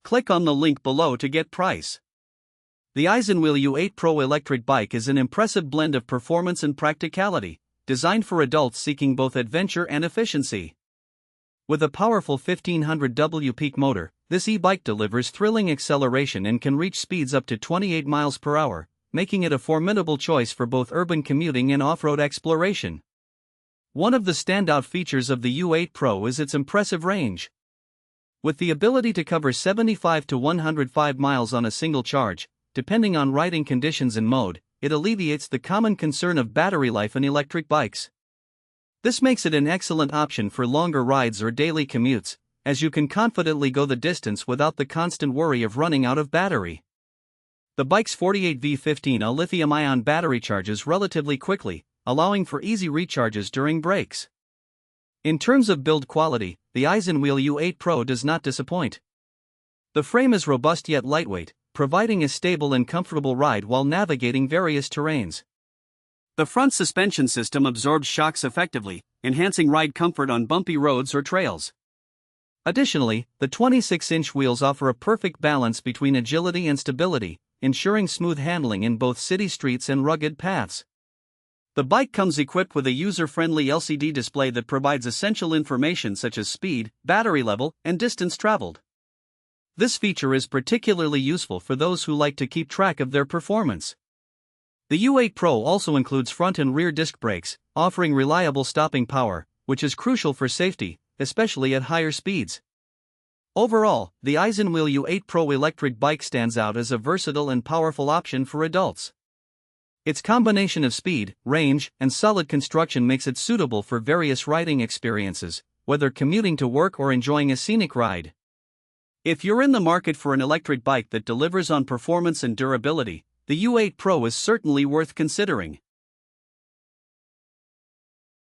Click on the link below to get price. The Isinwheel U8 Pro electric bike is an impressive blend of performance and practicality, designed for adults seeking both adventure and efficiency. With a powerful 1500 W peak motor, this e-bike delivers thrilling acceleration and can reach speeds up to 28 miles per hour, making it a formidable choice for both urban commuting and off-road exploration. One of the standout features of the U8 Pro is its impressive range. With the ability to cover 75 to 105 miles on a single charge, depending on riding conditions and mode, it alleviates the common concern of battery life in electric bikes. This makes it an excellent option for longer rides or daily commutes, as you can confidently go the distance without the constant worry of running out of battery. The bike's 48V15 lithium-ion battery charges relatively quickly, allowing for easy recharges during breaks. In terms of build quality, the Isinwheel U8 Pro does not disappoint. The frame is robust yet lightweight, providing a stable and comfortable ride while navigating various terrains. The front suspension system absorbs shocks effectively, enhancing ride comfort on bumpy roads or trails. Additionally, the 26-inch wheels offer a perfect balance between agility and stability, ensuring smooth handling in both city streets and rugged paths. The bike comes equipped with a user-friendly LCD display that provides essential information such as speed, battery level, and distance traveled. This feature is particularly useful for those who like to keep track of their performance. The U8 Pro also includes front and rear disc brakes, offering reliable stopping power, which is crucial for safety, especially at higher speeds. Overall, the Isinwheel U8 Pro electric bike stands out as a versatile and powerful option for adults. Its combination of speed, range, and solid construction makes it suitable for various riding experiences, whether commuting to work or enjoying a scenic ride. If you're in the market for an electric bike that delivers on performance and durability, the U8 Pro is certainly worth considering.